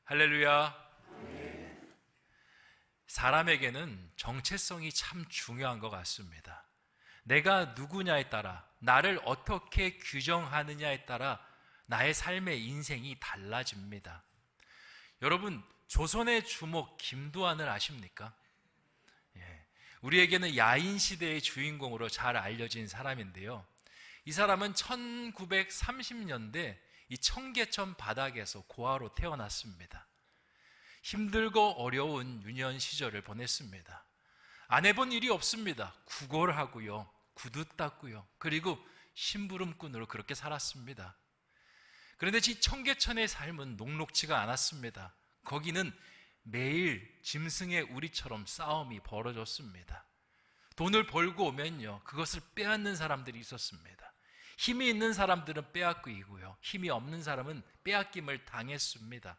할렐루야. 사람에게는 정체성이 참 중요한 것 같습니다. 내가 누구냐에 따라, 나를 어떻게 규정하느냐에 따라 나의 삶의 인생이 달라집니다. 여러분, 조선의 주목 김두한을 아십니까? 우리에게는 야인 시대의 주인공으로 잘 알려진 사람인데요. 이 사람은 1930년대 이 청계천 바닥에서 고아로 태어났습니다. 힘들고 어려운 유년 시절을 보냈습니다. 안 해본 일이 없습니다. 구걸 하고요, 구두 닦고요, 그리고 심부름꾼으로 그렇게 살았습니다. 그런데 이 청계천의 삶은 녹록지가 않았습니다. 거기는 매일 짐승의 우리처럼 싸움이 벌어졌습니다. 돈을 벌고 오면요, 그것을 빼앗는 사람들이 있었습니다. 힘이 있는 사람들은 빼앗기고요, 힘이 없는 사람은 빼앗김을 당했습니다.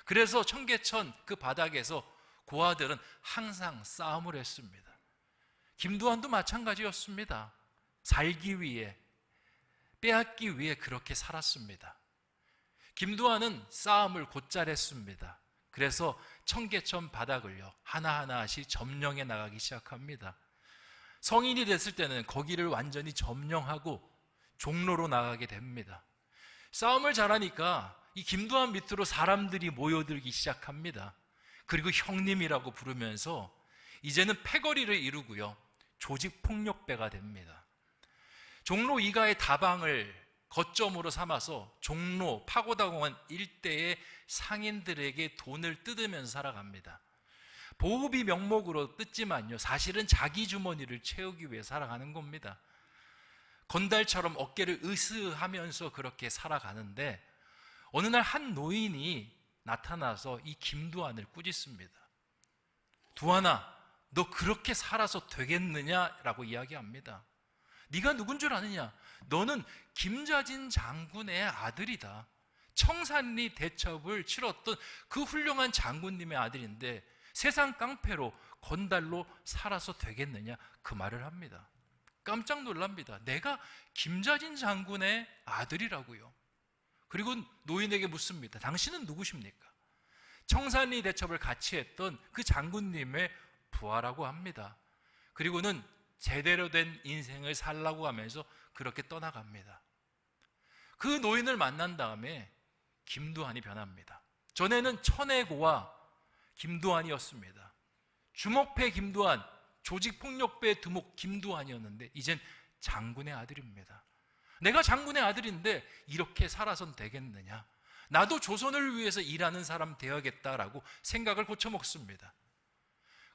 그래서 청계천 그 바닥에서 고아들은 항상 싸움을 했습니다. 김두한도 마찬가지였습니다. 살기 위해, 빼앗기 위해 그렇게 살았습니다. 김두한은 싸움을 곧잘 했습니다. 그래서 청계천 바닥을요, 하나하나씩 점령해 나가기 시작합니다. 성인이 됐을 때는 거기를 완전히 점령하고 종로로 나가게 됩니다. 싸움을 잘하니까 이 김두한 밑으로 사람들이 모여들기 시작합니다. 그리고 형님이라고 부르면서 이제는 패거리를 이루고요, 조직폭력배가 됩니다. 종로 이가의 다방을 거점으로 삼아서 종로 파고다공원 일대의 상인들에게 돈을 뜯으면서 살아갑니다. 보호비 명목으로 뜯지만요, 사실은 자기 주머니를 채우기 위해 살아가는 겁니다. 건달처럼 어깨를 으스하면서 그렇게 살아가는데 어느 날 한 노인이 나타나서 이 김두한을 꾸짖습니다. 두한아, 너 그렇게 살아서 되겠느냐라고 이야기합니다. 네가 누군 줄 아느냐? 너는 김자진 장군의 아들이다. 청산리 대첩을 치렀던 그 훌륭한 장군님의 아들인데 세상 깡패로 건달로 살아서 되겠느냐? 그 말을 합니다. 깜짝 놀랍니다. 내가 김자진 장군의 아들이라고요. 그리고 노인에게 묻습니다. 당신은 누구십니까? 청산리 대첩을 같이 했던 그 장군님의 부하라고 합니다. 그리고는 제대로 된 인생을 살라고 하면서 그렇게 떠나갑니다. 그 노인을 만난 다음에 김두한이 변합니다. 전에는 천혜고와 김두한이었습니다. 주먹패 김두한, 조직폭력배 두목 김두한이었는데 이젠 장군의 아들입니다. 내가 장군의 아들인데 이렇게 살아선 되겠느냐? 나도 조선을 위해서 일하는 사람 되어야겠다라고 생각을 고쳐먹습니다.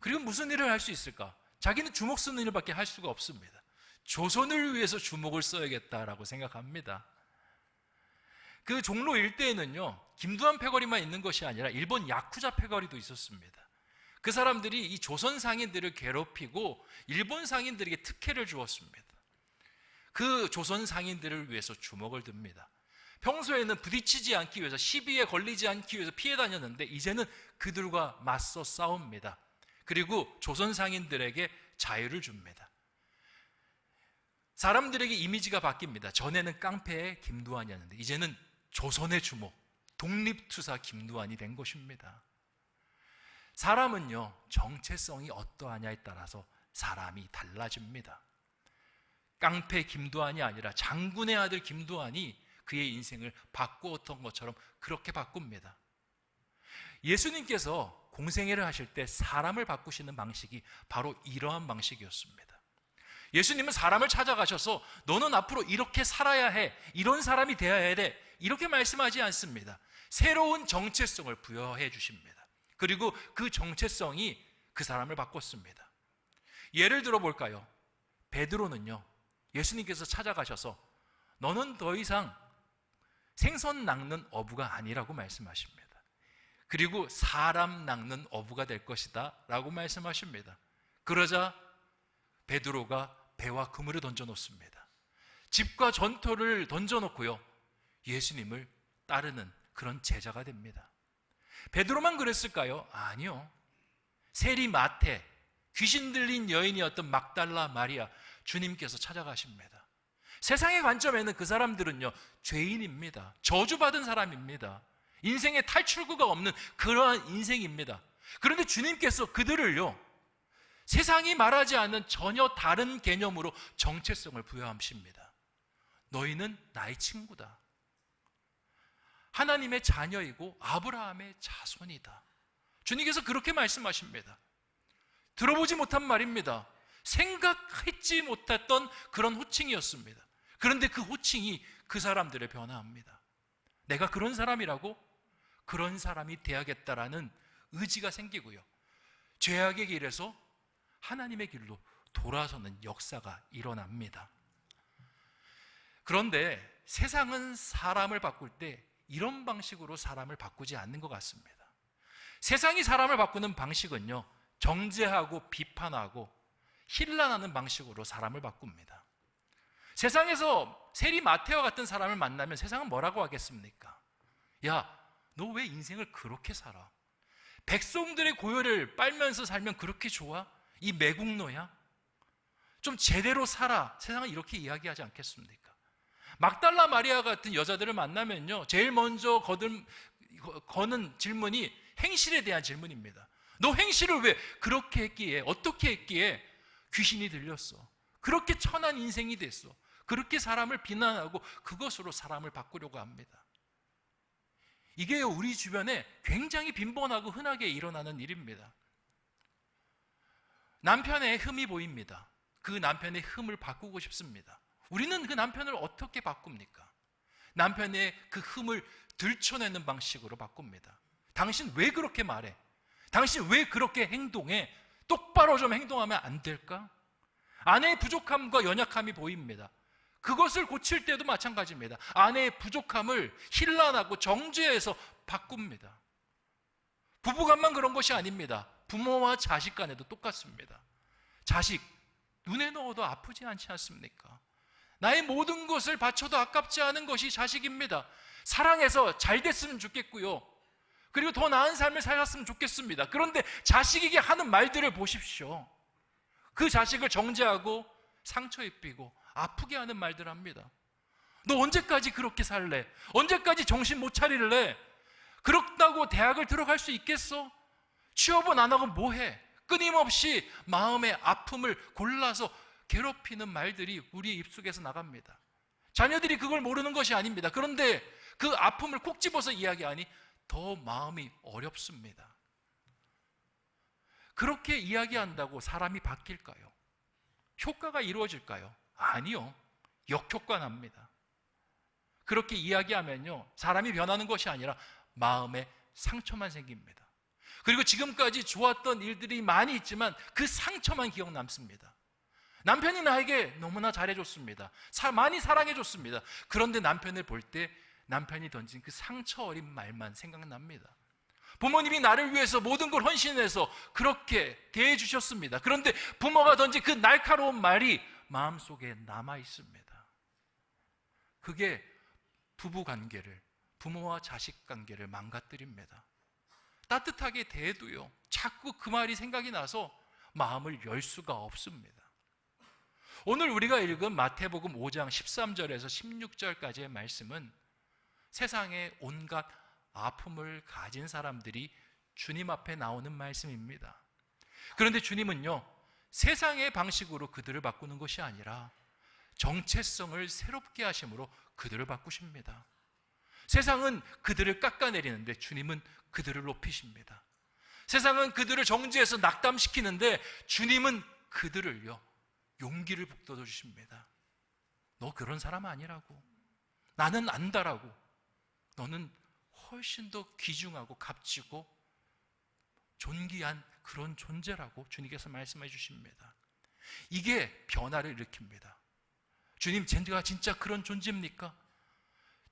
그리고 무슨 일을 할 수 있을까? 자기는 주먹 쓰는 일밖에 할 수가 없습니다. 조선을 위해서 주먹을 써야겠다라고 생각합니다. 그 종로 일대에는요, 김두한 패거리만 있는 것이 아니라 일본 야쿠자 패거리도 있었습니다. 그 사람들이 이 조선 상인들을 괴롭히고 일본 상인들에게 특혜를 주었습니다. 그 조선 상인들을 위해서 주먹을 듭니다. 평소에는 부딪히지 않기 위해서, 시비에 걸리지 않기 위해서 피해 다녔는데 이제는 그들과 맞서 싸웁니다. 그리고 조선 상인들에게 자유를 줍니다. 사람들에게 이미지가 바뀝니다. 전에는 깡패의 김두한이었는데 이제는 조선의 주목, 독립투사 김두한이 된 것입니다. 사람은요, 정체성이 어떠하냐에 따라서 사람이 달라집니다. 깡패 김두한이 아니라 장군의 아들 김두한이 그의 인생을 바꾸었던 것처럼 그렇게 바꿉니다. 예수님께서 공생애를 하실 때 사람을 바꾸시는 방식이 바로 이러한 방식이었습니다. 예수님은 사람을 찾아가셔서 너는 앞으로 이렇게 살아야 해, 이런 사람이 되어야 돼, 이렇게 말씀하지 않습니다. 새로운 정체성을 부여해 주십니다. 그리고 그 정체성이 그 사람을 바꿨습니다. 예를 들어 볼까요? 베드로는요, 예수님께서 찾아가셔서 너는 더 이상 생선 낚는 어부가 아니라고 말씀하십니다. 그리고 사람 낚는 어부가 될 것이다 라고 말씀하십니다. 그러자 베드로가 배와 그물을 던져놓습니다. 집과 전토를 던져놓고요, 예수님을 따르는 그런 제자가 됩니다. 베드로만 그랬을까요? 아니요. 세리 마태, 귀신 들린 여인이었던 막달라 마리아, 주님께서 찾아가십니다. 세상의 관점에는 그 사람들은요, 죄인입니다. 저주받은 사람입니다. 인생의 탈출구가 없는 그러한 인생입니다. 그런데 주님께서 그들을요, 세상이 말하지 않는 전혀 다른 개념으로 정체성을 부여하십니다. 너희는 나의 친구다. 하나님의 자녀이고 아브라함의 자손이다. 주님께서 그렇게 말씀하십니다. 들어보지 못한 말입니다. 생각했지 못했던 그런 호칭이었습니다. 그런데 그 호칭이 그 사람들을 변화합니다. 내가 그런 사람이라고? 그런 사람이 되야겠다라는 의지가 생기고요, 죄악의 길에서 하나님의 길로 돌아서는 역사가 일어납니다. 그런데 세상은 사람을 바꿀 때 이런 방식으로 사람을 바꾸지 않는 것 같습니다. 세상이 사람을 바꾸는 방식은요, 정죄하고 비판하고 힐난하는 방식으로 사람을 바꿉니다. 세상에서 세리 마테와 같은 사람을 만나면 세상은 뭐라고 하겠습니까? 야, 너 왜 인생을 그렇게 살아? 백성들의 고열을 빨면서 살면 그렇게 좋아? 이 매국노야? 좀 제대로 살아. 세상은 이렇게 이야기하지 않겠습니까? 막달라 마리아 같은 여자들을 만나면요, 제일 먼저 거는 질문이 행실에 대한 질문입니다. 너 행실을 왜 그렇게 했기에, 어떻게 했기에 귀신이 들렸어? 그렇게 천한 인생이 됐어? 그렇게 사람을 비난하고 그것으로 사람을 바꾸려고 합니다. 이게 우리 주변에 굉장히 빈번하고 흔하게 일어나는 일입니다. 남편의 흠이 보입니다. 그 남편의 흠을 바꾸고 싶습니다. 우리는 그 남편을 어떻게 바꿉니까? 남편의 그 흠을 들춰내는 방식으로 바꿉니다. 당신 왜 그렇게 말해? 당신 왜 그렇게 행동해? 똑바로 좀 행동하면 안 될까? 아내의 부족함과 연약함이 보입니다. 그것을 고칠 때도 마찬가지입니다. 아내의 부족함을 힐난하고 정죄해서 바꿉니다. 부부간만 그런 것이 아닙니다. 부모와 자식 간에도 똑같습니다. 자식, 눈에 넣어도 아프지 않지 않습니까? 나의 모든 것을 바쳐도 아깝지 않은 것이 자식입니다. 사랑해서 잘 됐으면 좋겠고요, 그리고 더 나은 삶을 살았으면 좋겠습니다. 그런데 자식에게 하는 말들을 보십시오. 그 자식을 정죄하고 상처 입히고 아프게 하는 말들 합니다. 너 언제까지 그렇게 살래? 언제까지 정신 못 차릴래? 그렇다고 대학을 들어갈 수 있겠어? 취업은 안 하고 뭐해? 끊임없이 마음의 아픔을 골라서 괴롭히는 말들이 우리 입속에서 나갑니다. 자녀들이 그걸 모르는 것이 아닙니다. 그런데 그 아픔을 콕 집어서 이야기하니 더 마음이 어렵습니다. 그렇게 이야기한다고 사람이 바뀔까요? 효과가 이루어질까요? 아니요. 역효과 납니다. 그렇게 이야기하면요, 사람이 변하는 것이 아니라 마음에 상처만 생깁니다. 그리고 지금까지 좋았던 일들이 많이 있지만 그 상처만 기억 남습니다. 남편이 나에게 너무나 잘해줬습니다. 많이 사랑해줬습니다. 그런데 남편을 볼 때 남편이 던진 그 상처 어린 말만 생각납니다. 부모님이 나를 위해서 모든 걸 헌신해서 그렇게 대해주셨습니다. 그런데 부모가 던진 그 날카로운 말이 마음속에 남아있습니다. 그게 부부관계를, 부모와 자식 관계를 망가뜨립니다. 따뜻하게 대해도요, 자꾸 그 말이 생각이 나서 마음을 열 수가 없습니다. 오늘 우리가 읽은 마태복음 5장 13절에서 16절까지의 말씀은 세상에 온갖 아픔을 가진 사람들이 주님 앞에 나오는 말씀입니다. 그런데 주님은요, 세상의 방식으로 그들을 바꾸는 것이 아니라 정체성을 새롭게 하심으로 그들을 바꾸십니다. 세상은 그들을 깎아내리는데 주님은 그들을 높이십니다. 세상은 그들을 정죄해서 낙담시키는데 주님은 그들을요, 용기를 북돋워 주십니다. 너 그런 사람 아니라고. 나는 안다라고. 너는 훨씬 더 귀중하고 값지고 존귀한 그런 존재라고 주님께서 말씀해 주십니다. 이게 변화를 일으킵니다. 주님, 제가 진짜 그런 존재입니까?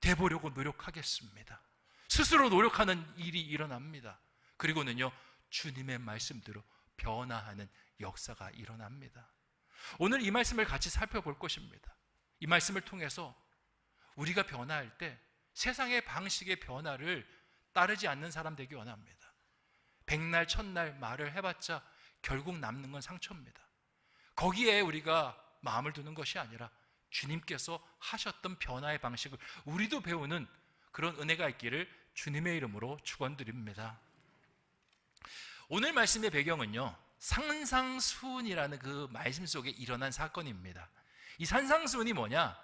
돼보려고 노력하겠습니다. 스스로 노력하는 일이 일어납니다. 그리고는요, 주님의 말씀대로 변화하는 역사가 일어납니다. 오늘 이 말씀을 같이 살펴볼 것입니다. 이 말씀을 통해서 우리가 변화할 때 세상의 방식의 변화를 따르지 않는 사람 되기 원합니다. 백날 천날 말을 해봤자 결국 남는 건 상처입니다. 거기에 우리가 마음을 두는 것이 아니라 주님께서 하셨던 변화의 방식을 우리도 배우는 그런 은혜가 있기를 주님의 이름으로 축원드립니다. 오늘 말씀의 배경은요, 산상수훈이라는 그 말씀 속에 일어난 사건입니다. 이 산상수훈이 뭐냐?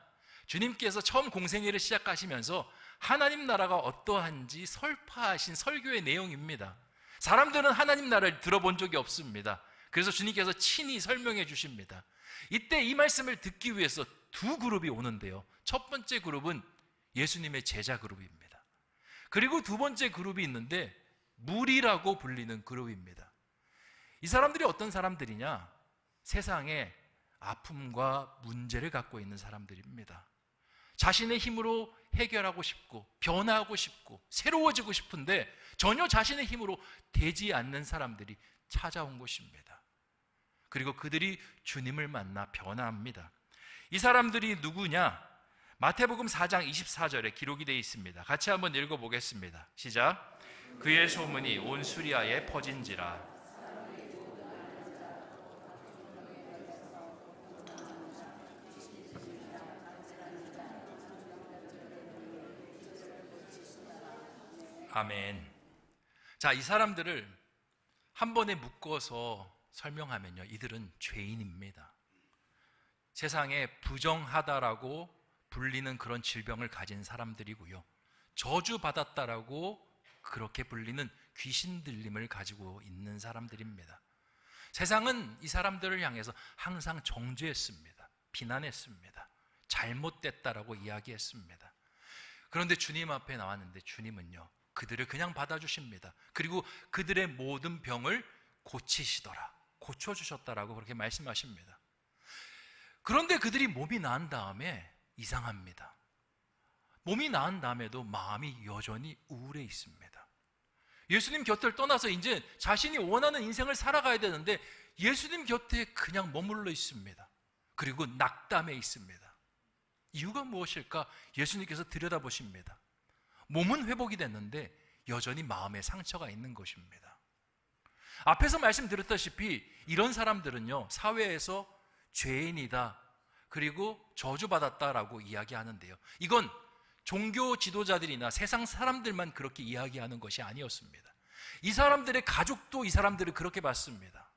주님께서 처음 공생애를 시작하시면서 하나님 나라가 어떠한지 설파하신 설교의 내용입니다. 사람들은 하나님 나라를 들어본 적이 없습니다. 그래서 주님께서 친히 설명해 주십니다. 이때 이 말씀을 듣기 위해서 두 그룹이 오는데요, 첫 번째 그룹은 예수님의 제자 그룹입니다. 그리고 두 번째 그룹이 있는데 무리라고 불리는 그룹입니다. 이 사람들이 어떤 사람들이냐? 세상에 아픔과 문제를 갖고 있는 사람들입니다. 자신의 힘으로 해결하고 싶고 변화하고 싶고 새로워지고 싶은데 전혀 자신의 힘으로 되지 않는 사람들이 찾아온 것입니다. 그리고 그들이 주님을 만나 변화합니다. 이 사람들이 누구냐? 마태복음 4장 24절에 기록이 되어 있습니다. 같이 한번 읽어보겠습니다. 시작. 그의 소문이 온 수리아에 퍼진지라. 아멘. 자, 이 사람들을 한 번에 묶어서 설명하면요, 이들은 죄인입니다. 세상에 부정하다라고 불리는 그런 질병을 가진 사람들이고요, 저주받았다라고 그렇게 불리는 귀신 들림을 가지고 있는 사람들입니다. 세상은 이 사람들을 향해서 항상 정죄했습니다. 비난했습니다. 잘못됐다라고 이야기했습니다. 그런데 주님 앞에 나왔는데 주님은요, 그들을 그냥 받아주십니다. 그리고 그들의 모든 병을 고치시더라, 고쳐주셨다라고 그렇게 말씀하십니다. 그런데 그들이 몸이 나은 다음에 이상합니다. 몸이 나은 다음에도 마음이 여전히 우울해 있습니다. 예수님 곁을 떠나서 이제 자신이 원하는 인생을 살아가야 되는데 예수님 곁에 그냥 머물러 있습니다. 그리고 낙담해 있습니다. 이유가 무엇일까? 예수님께서 들여다보십니다. 몸은 회복이 됐는데 여전히 마음에 상처가 있는 것입니다. 앞에서 말씀드렸다시피 이런 사람들은요, 사회에서 죄인이다, 그리고 저주받았다라고 이야기하는데요, 이건 종교 지도자들이나 세상 사람들만 그렇게 이야기하는 것이 아니었습니다. 이 사람들의 가족도 이 사람들을 그렇게 봤습니다.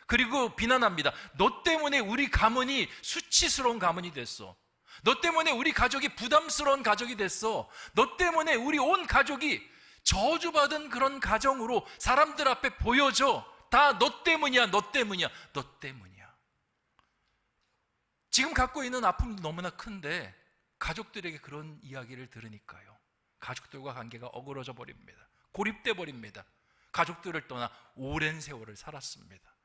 그리고 비난합니다. 너 때문에 우리 가문이 수치스러운 가문이 됐어. 너 때문에 우리 가족이 부담스러운 가족이 됐어. 너 때문에 우리 온 가족이 저주받은 그런 가정으로 사람들 앞에 보여져. 다 너 때문이야, 너 때문이야, 너 때문이야. 지금 갖고 있는 아픔도 너무나 큰데 가족들에게 그런 이야기를 들으니까요, 가족들과 관계가 어그러져 버립니다. 고립돼 버립니다. 가족들을 떠나 오랜 세월을 살았습니다.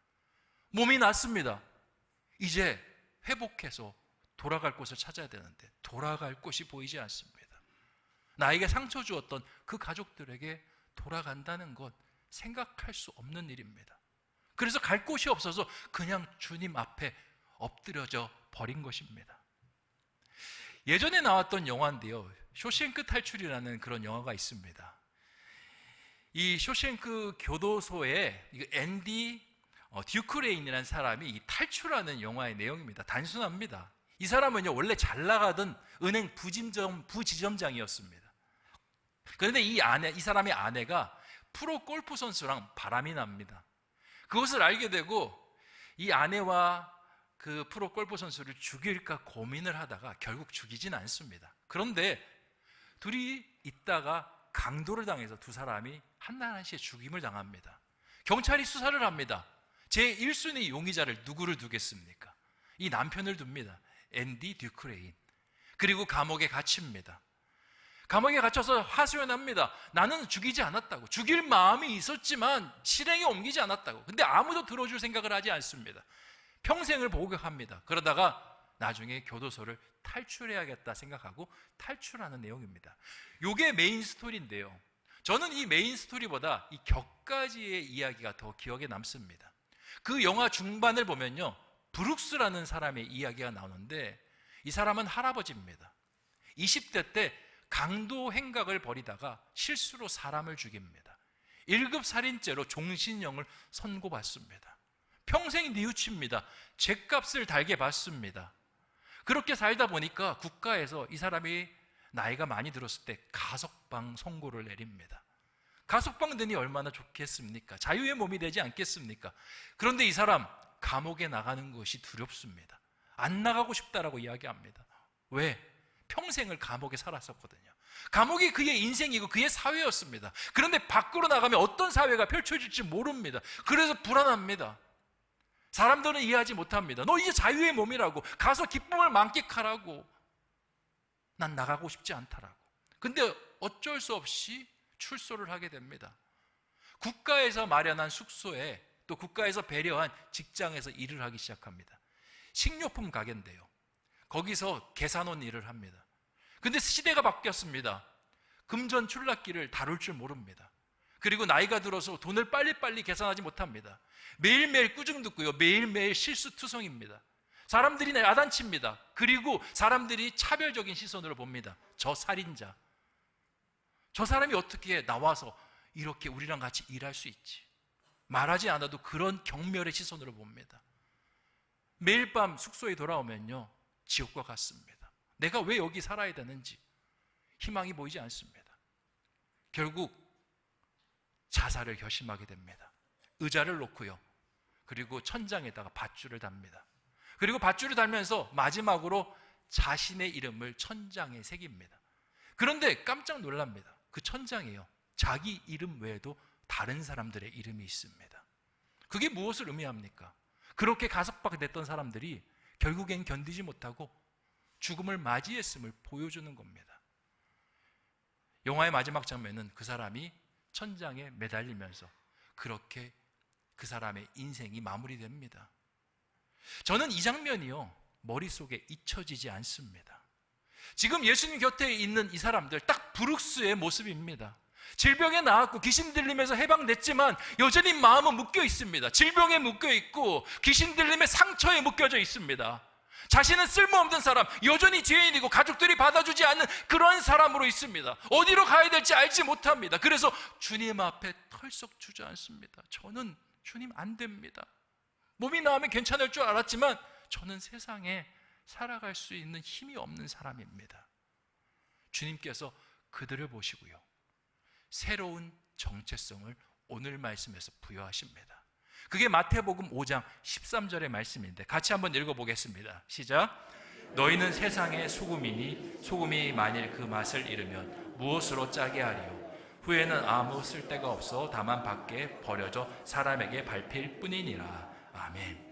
몸이 났습니다. 이제 회복해서 돌아갈 곳을 찾아야 되는데 돌아갈 곳이 보이지 않습니다. 나에게 상처 주었던 그 가족들에게 돌아간다는 것 생각할 수 없는 일입니다. 그래서 갈 곳이 없어서 그냥 주님 앞에 엎드려져 버린 것입니다. 예전에 나왔던 영화인데요, 쇼생크 탈출이라는 그런 영화가 있습니다. 이 쇼생크 교도소에 앤디 듀크레인이라는 사람이 이 탈출하는 영화의 내용입니다. 단순합니다. 이 사람은요, 원래 잘 나가던 은행 부지점장이었습니다. 그런데 이 사람의 아내가 프로 골프 선수랑 바람이 납니다. 그것을 알게 되고 이 아내와 그 프로 골프 선수를 죽일까 고민을 하다가 결국 죽이진 않습니다. 그런데 둘이 있다가 강도를 당해서 두 사람이 한날한시에 죽임을 당합니다. 경찰이 수사를 합니다. 제1순위 용의자를 누구를 두겠습니까? 이 남편을 둡니다. 앤디 듀크레인. 그리고 감옥에 갇힙니다. 감옥에 갇혀서 하소연합니다. 나는 죽이지 않았다고. 죽일 마음이 있었지만 실행에 옮기지 않았다고. 근데 아무도 들어줄 생각을 하지 않습니다. 평생을 복역합니다. 그러다가 나중에 교도소를 탈출해야겠다 생각하고 탈출하는 내용입니다. 이게 메인 스토리인데요, 저는 이 메인 스토리보다 이 격가지의 이야기가 더 기억에 남습니다. 그 영화 중반을 보면요, 브룩스라는 사람의 이야기가 나오는데 이 사람은 할아버지입니다. 20대 때 강도 행각을 벌이다가 실수로 사람을 죽입니다. 1급 살인죄로 종신형을 선고받습니다. 평생 뉘우칩니다. 죗값을 달게 받습니다. 그렇게 살다 보니까 국가에서 이 사람이 나이가 많이 들었을 때 가석방 선고를 내립니다. 가석방 되니 얼마나 좋겠습니까? 자유의 몸이 되지 않겠습니까? 그런데 이 사람 감옥에 나가는 것이 두렵습니다. 안 나가고 싶다라고 이야기합니다. 왜? 평생을 감옥에 살았었거든요. 감옥이 그의 인생이고 그의 사회였습니다. 그런데 밖으로 나가면 어떤 사회가 펼쳐질지 모릅니다. 그래서 불안합니다. 사람들은 이해하지 못합니다. 너 이제 자유의 몸이라고, 가서 기쁨을 만끽하라고. 난 나가고 싶지 않다라고. 근데 어쩔 수 없이 출소를 하게 됩니다. 국가에서 마련한 숙소에, 또 국가에서 배려한 직장에서 일을 하기 시작합니다. 식료품 가게인데요, 거기서 계산원 일을 합니다. 근데 시대가 바뀌었습니다. 금전 출납기를 다룰 줄 모릅니다. 그리고 나이가 들어서 돈을 빨리빨리 계산하지 못합니다. 매일매일 꾸중 듣고요, 매일매일 실수투성입니다. 사람들이 야단칩니다. 그리고 사람들이 차별적인 시선으로 봅니다. 저 살인자, 저 사람이 어떻게 나와서 이렇게 우리랑 같이 일할 수 있지? 말하지 않아도 그런 경멸의 시선으로 봅니다. 매일 밤 숙소에 돌아오면요, 지옥과 같습니다. 내가 왜 여기 살아야 되는지 희망이 보이지 않습니다. 결국 자살을 결심하게 됩니다. 의자를 놓고요, 그리고 천장에다가 밧줄을 답니다. 그리고 밧줄을 달면서 마지막으로 자신의 이름을 천장에 새깁니다. 그런데 깜짝 놀랍니다. 그 천장에요, 자기 이름 외에도 다른 사람들의 이름이 있습니다. 그게 무엇을 의미합니까? 그렇게 가석방됐던 사람들이 결국엔 견디지 못하고 죽음을 맞이했음을 보여주는 겁니다. 영화의 마지막 장면은 그 사람이 천장에 매달리면서 그렇게 그 사람의 인생이 마무리됩니다. 저는 이 장면이요, 머릿속에 잊혀지지 않습니다. 지금 예수님 곁에 있는 이 사람들, 딱 브룩스의 모습입니다. 질병에 나았고 귀신 들림에서 해방됐지만 여전히 마음은 묶여 있습니다. 질병에 묶여 있고 귀신 들림의 상처에 묶여져 있습니다. 자신은 쓸모없는 사람, 여전히 죄인이고 가족들이 받아주지 않는 그런 사람으로 있습니다. 어디로 가야 될지 알지 못합니다. 그래서 주님 앞에 털썩 주저앉습니다. 저는 주님 안 됩니다. 몸이 나으면 괜찮을 줄 알았지만 저는 세상에 살아갈 수 있는 힘이 없는 사람입니다. 주님께서 그들을 보시고요, 새로운 정체성을 오늘 말씀에서 부여하십니다. 그게 마태복음 5장 13절의 말씀인데 같이 한번 읽어보겠습니다. 시작. 너희는 세상의 소금이니 소금이 만일 그 맛을 잃으면 무엇으로 짜게 하리요? 후에는 아무 쓸데가 없어 다만 밖에 버려져 사람에게 밟힐 뿐이니라. 아멘.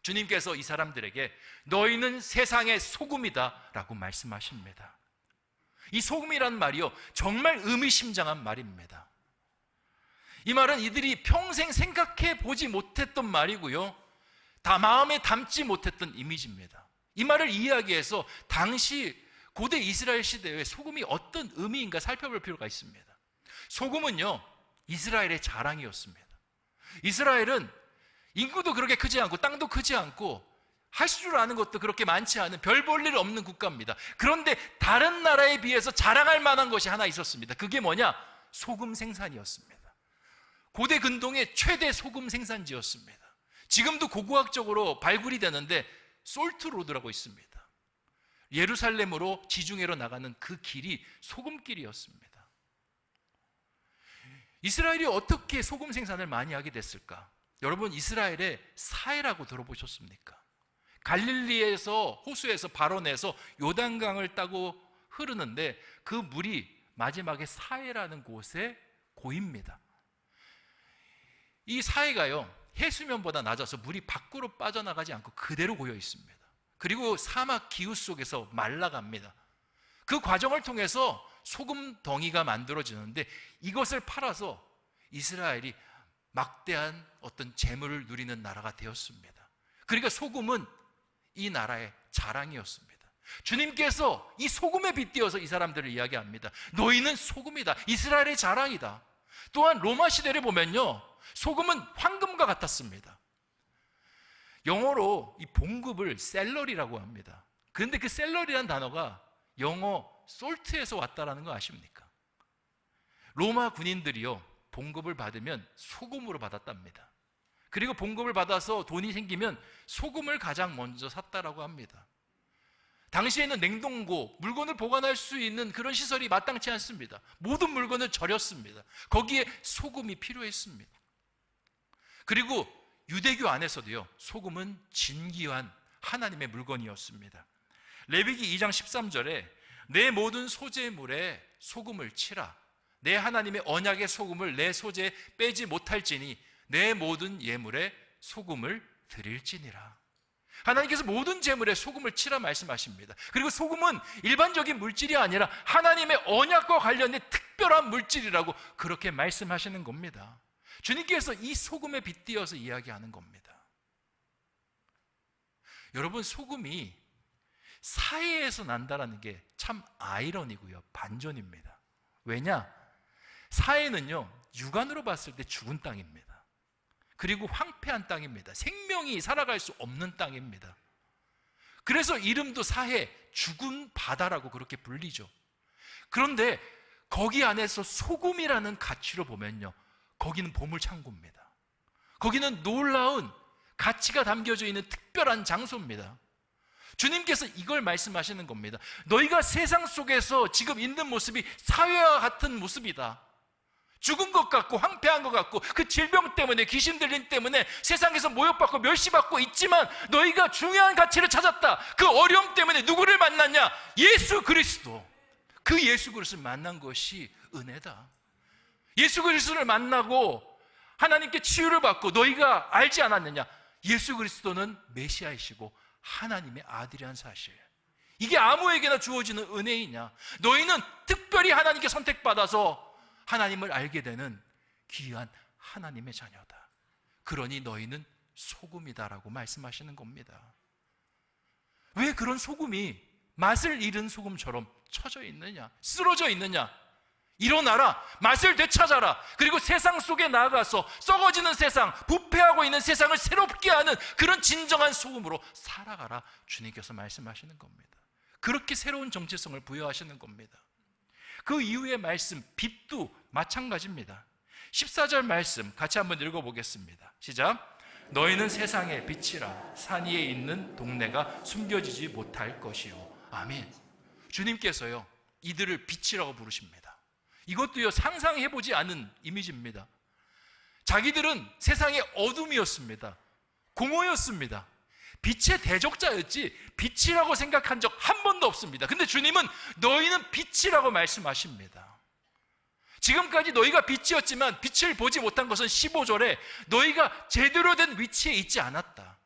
주님께서 이 사람들에게 너희는 세상의 소금이다 라고 말씀하십니다. 이 소금이란 말이요, 정말 의미심장한 말입니다. 이 말은 이들이 평생 생각해 보지 못했던 말이고요, 다 마음에 담지 못했던 이미지입니다. 이 말을 이해하기 위해서 당시 고대 이스라엘 시대에 소금이 어떤 의미인가 살펴볼 필요가 있습니다. 소금은요, 이스라엘의 자랑이었습니다. 이스라엘은 인구도 그렇게 크지 않고 땅도 크지 않고 할 줄 아는 것도 그렇게 많지 않은 별 볼 일 없는 국가입니다. 그런데 다른 나라에 비해서 자랑할 만한 것이 하나 있었습니다. 그게 뭐냐? 소금 생산이었습니다. 고대 근동의 최대 소금 생산지였습니다. 지금도 고고학적으로 발굴이 되는데 솔트로드라고 있습니다. 예루살렘으로 지중해로 나가는 그 길이 소금길이었습니다. 이스라엘이 어떻게 소금 생산을 많이 하게 됐을까? 여러분, 이스라엘의 사해라고 들어보셨습니까? 갈릴리에서, 호수에서 발원해서 요단강을 따고 흐르는데 그 물이 마지막에 사해라는 곳에 고입니다. 이 사해가요, 해수면보다 낮아서 물이 밖으로 빠져나가지 않고 그대로 고여 있습니다. 그리고 사막 기후 속에서 말라갑니다. 그 과정을 통해서 소금 덩이가 만들어지는데 이것을 팔아서 이스라엘이 막대한 어떤 재물을 누리는 나라가 되었습니다. 그러니까 소금은 이 나라의 자랑이었습니다. 주님께서 이 소금에 빗대어서 이 사람들을 이야기합니다. 너희는 소금이다, 이스라엘의 자랑이다. 또한 로마 시대를 보면요, 소금은 황금과 같았습니다. 영어로 이 봉급을 셀러리라고 합니다. 그런데 그 셀러리라는 단어가 영어 솔트에서 왔다라는 거 아십니까? 로마 군인들이요, 봉급을 받으면 소금으로 받았답니다. 그리고 봉급을 받아서 돈이 생기면 소금을 가장 먼저 샀다라고 합니다. 당시에는 냉동고, 물건을 보관할 수 있는 그런 시설이 마땅치 않습니다. 모든 물건을 절였습니다. 거기에 소금이 필요했습니다. 그리고 유대교 안에서도요, 소금은 진귀한 하나님의 물건이었습니다. 레위기 2장 13절에 내 모든 소재물에 소금을 치라. 내 하나님의 언약의 소금을 내 소재에 빼지 못할지니 내 모든 예물에 소금을 드릴지니라. 하나님께서 모든 제물에 소금을 치라 말씀하십니다. 그리고 소금은 일반적인 물질이 아니라 하나님의 언약과 관련된 특별한 물질이라고 그렇게 말씀하시는 겁니다. 주님께서 이 소금에 빗대어서 이야기하는 겁니다. 여러분, 소금이 사해에서 난다라는 게 참 아이러니고요, 반전입니다. 왜냐? 사해는요, 육안으로 봤을 때 죽은 땅입니다. 그리고 황폐한 땅입니다. 생명이 살아갈 수 없는 땅입니다. 그래서 이름도 사해, 죽은 바다라고 그렇게 불리죠. 그런데 거기 안에서 소금이라는 가치로 보면요, 거기는 보물창고입니다. 거기는 놀라운 가치가 담겨져 있는 특별한 장소입니다. 주님께서 이걸 말씀하시는 겁니다. 너희가 세상 속에서 지금 있는 모습이 사회와 같은 모습이다. 죽은 것 같고 황폐한 것 같고 그 질병 때문에, 귀신 들림 때문에 세상에서 모욕받고 멸시받고 있지만 너희가 중요한 가치를 찾았다. 그 어려움 때문에 누구를 만났냐? 예수 그리스도. 그 예수 그리스도를 만난 것이 은혜다. 예수 그리스도를 만나고 하나님께 치유를 받고 너희가 알지 않았느냐? 예수 그리스도는 메시아이시고 하나님의 아들이란 사실. 이게 아무에게나 주어지는 은혜이냐? 너희는 특별히 하나님께 선택받아서 하나님을 알게 되는 귀한 하나님의 자녀다. 그러니 너희는 소금이다라고 말씀하시는 겁니다. 왜 그런 소금이 맛을 잃은 소금처럼 처져 있느냐? 쓰러져 있느냐? 일어나라, 맛을 되찾아라. 그리고 세상 속에 나아가서 썩어지는 세상, 부패하고 있는 세상을 새롭게 하는 그런 진정한 소금으로 살아가라. 주님께서 말씀하시는 겁니다. 그렇게 새로운 정체성을 부여하시는 겁니다. 그 이후의 말씀, 빛도 마찬가지입니다. 14절 말씀 같이 한번 읽어보겠습니다. 시작. 너희는 세상의 빛이라. 산 위에 있는 동네가 숨겨지지 못할 것이요. 아멘. 주님께서요, 이들을 빛이라고 부르십니다. 이것도요, 상상해보지 않은 이미지입니다. 자기들은 세상의 어둠이었습니다. 공허였습니다. 빛의 대적자였지 빛이라고 생각한 적 한 번도 없습니다. 근데 주님은 너희는 빛이라고 말씀하십니다. 지금까지 너희가 빛이었지만 빛을 보지 못한 것은 15절에 너희가 제대로 된 위치에 있지 않았다.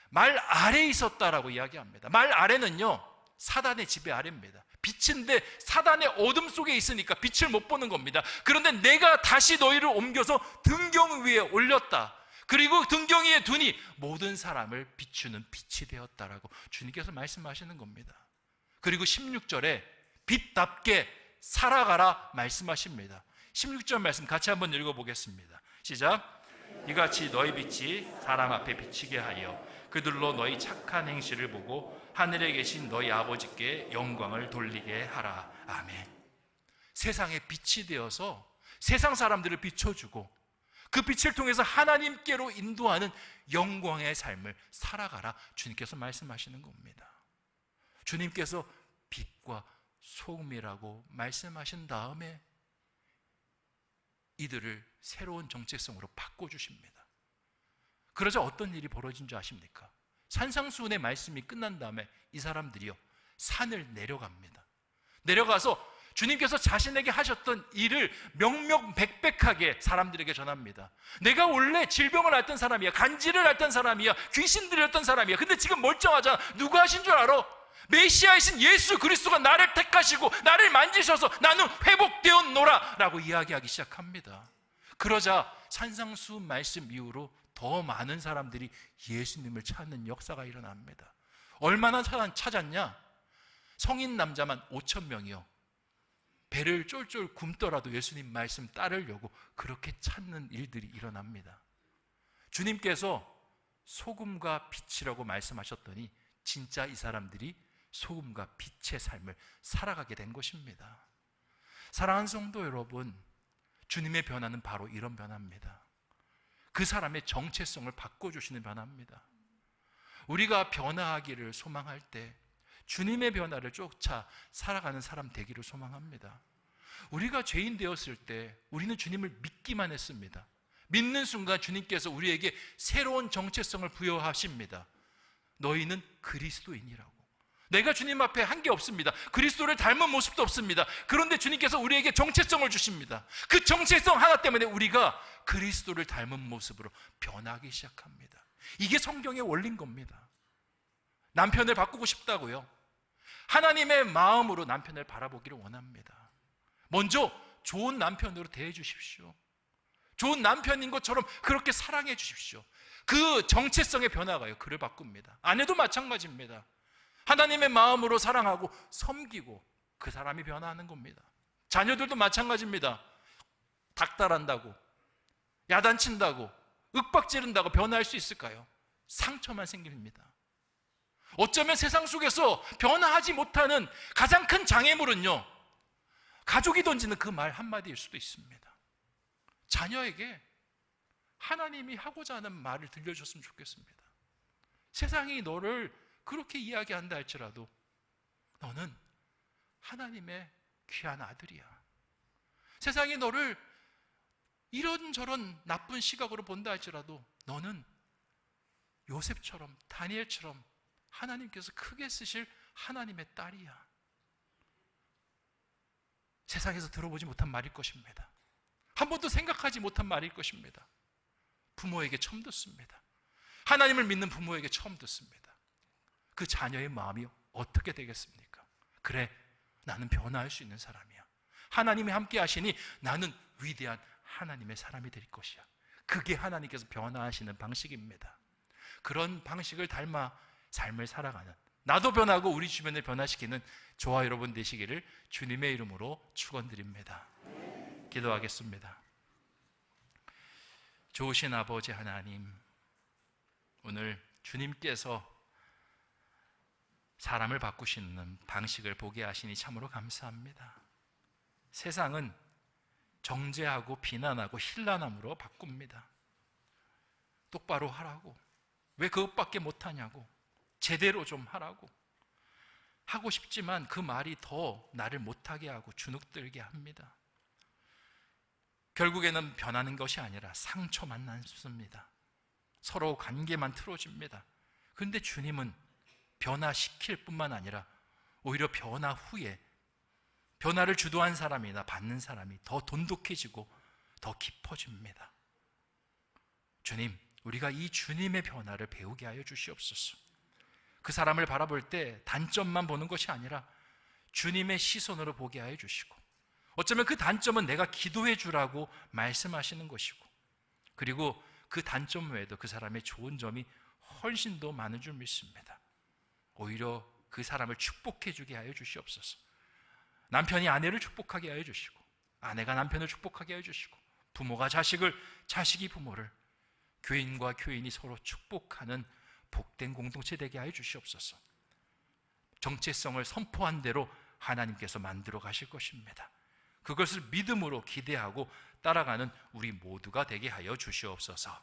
말 아래에 있었다라고 이야기합니다. 말 아래는요, 사단의 지배 아래입니다. 빛인데 사단의 어둠 속에 있으니까 빛을 못 보는 겁니다. 그런데 내가 다시 너희를 옮겨서 등경 위에 올렸다. 그리고 등경 위에 두니 모든 사람을 비추는 빛이 되었다라고 주님께서 말씀하시는 겁니다. 그리고 16절에 빛답게 살아가라 말씀하십니다. 16절 말씀 같이 한번 읽어보겠습니다. 시작. 이같이 너희 빛이 사람 앞에 비치게 하여 그들로 너희 착한 행실을 보고 하늘에 계신 너희 아버지께 영광을 돌리게 하라. 아멘. 세상에 빛이 되어서 세상 사람들을 비춰주고 그 빛을 통해서 하나님께로 인도하는 영광의 삶을 살아가라. 주님께서 말씀하시는 겁니다. 주님께서 빛과 소금이라고 말씀하신 다음에 이들을 새로운 정체성으로 바꿔주십니다. 그러자 어떤 일이 벌어진 줄 아십니까? 산상수훈의 말씀이 끝난 다음에 이 사람들이요, 산을 내려갑니다. 내려가서 주님께서 자신에게 하셨던 일을 명명백백하게 사람들에게 전합니다. 내가 원래 질병을 앓던 사람이야, 간질을 앓던 사람이야, 귀신 들렸던 사람이야. 근데 지금 멀쩡하잖아. 누가 하신 줄 알아? 메시아이신 예수 그리스도가 나를 택하시고 나를 만지셔서 나는 회복되었노라 라고 이야기하기 시작합니다. 그러자 산상수훈 말씀 이후로 더 많은 사람들이 예수님을 찾는 역사가 일어납니다. 얼마나 찾았냐? 성인 남자만 5,000명이요. 배를 쫄쫄 굶더라도 예수님 말씀 따르려고 그렇게 찾는 일들이 일어납니다. 주님께서 소금과 빛이라고 말씀하셨더니 진짜 이 사람들이 소금과 빛의 삶을 살아가게 된 것입니다. 사랑하는 성도 여러분, 주님의 변화는 바로 이런 변화입니다. 그 사람의 정체성을 바꿔주시는 변화입니다. 우리가 변화하기를 소망할 때 주님의 변화를 쫓아 살아가는 사람 되기를 소망합니다. 우리가 죄인 되었을 때 우리는 주님을 믿기만 했습니다. 믿는 순간 주님께서 우리에게 새로운 정체성을 부여하십니다. 너희는 그리스도인이라고. 내가 주님 앞에 한 게 없습니다. 그리스도를 닮은 모습도 없습니다. 그런데 주님께서 우리에게 정체성을 주십니다. 그 정체성 하나 때문에 우리가 그리스도를 닮은 모습으로 변하기 시작합니다. 이게 성경의 원리인 겁니다. 남편을 바꾸고 싶다고요? 하나님의 마음으로 남편을 바라보기를 원합니다. 먼저 좋은 남편으로 대해 주십시오. 좋은 남편인 것처럼 그렇게 사랑해 주십시오. 그 정체성의 변화가요, 그를 바꿉니다. 아내도 마찬가지입니다. 하나님의 마음으로 사랑하고 섬기고 그 사람이 변화하는 겁니다. 자녀들도 마찬가지입니다. 닥달한다고, 야단친다고, 윽박지른다고 변화할 수 있을까요? 상처만 생깁니다. 어쩌면 세상 속에서 변화하지 못하는 가장 큰 장애물은요, 가족이 던지는 그 말 한마디일 수도 있습니다. 자녀에게 하나님이 하고자 하는 말을 들려줬으면 좋겠습니다. 세상이 너를 그렇게 이야기한다 할지라도 너는 하나님의 귀한 아들이야. 세상이 너를 이런저런 나쁜 시각으로 본다 할지라도 너는 요셉처럼, 다니엘처럼 하나님께서 크게 쓰실 하나님의 딸이야. 세상에서 들어보지 못한 말일 것입니다. 한 번도 생각하지 못한 말일 것입니다. 부모에게 처음 듣습니다. 하나님을 믿는 부모에게 처음 듣습니다. 그 자녀의 마음이 어떻게 되겠습니까? 그래, 나는 변화할 수 있는 사람이야. 하나님이 함께 하시니 나는 위대한 하나님의 사람이 될 것이야. 그게 하나님께서 변화하시는 방식입니다. 그런 방식을 닮아 삶을 살아가는, 나도 변하고 우리 주변을 변화시키는 저와 여러분 되시기를 주님의 이름으로 축원드립니다. 기도하겠습니다. 좋으신 아버지 하나님, 오늘 주님께서 사람을 바꾸시는 방식을 보게 하시니 참으로 감사합니다. 세상은 정죄하고 비난하고 힐난함으로 바꿉니다. 똑바로 하라고, 왜 그것밖에 못하냐고, 제대로 좀 하라고 하고 싶지만 그 말이 더 나를 못하게 하고 주눅들게 합니다. 결국에는 변하는 것이 아니라 상처만 남습니다. 서로 관계만 틀어집니다. 그런데 주님은 변화시킬 뿐만 아니라 오히려 변화 후에 변화를 주도한 사람이나 받는 사람이 더 돈독해지고 더 깊어집니다. 주님, 우리가 이 주님의 변화를 배우게 하여 주시옵소서. 그 사람을 바라볼 때 단점만 보는 것이 아니라 주님의 시선으로 보게 하여 주시고, 어쩌면 그 단점은 내가 기도해 주라고 말씀하시는 것이고, 그리고 그 단점 외에도 그 사람의 좋은 점이 훨씬 더 많은 줄 믿습니다. 오히려 그 사람을 축복해 주게 하여 주시옵소서. 남편이 아내를 축복하게 하여 주시고, 아내가 남편을 축복하게 하여 주시고, 부모가 자식을, 자식이 부모를, 교인과 교인이 서로 축복하는 복된 공동체 되게 하여 주시옵소서. 정체성을 선포한 대로 하나님께서 만들어 가실 것입니다. 그것을 믿음으로 기대하고 따라가는 우리 모두가 되게 하여 주시옵소서.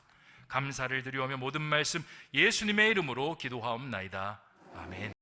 감사를 드리오며 모든 말씀 예수님의 이름으로 기도하옵나이다. 아멘.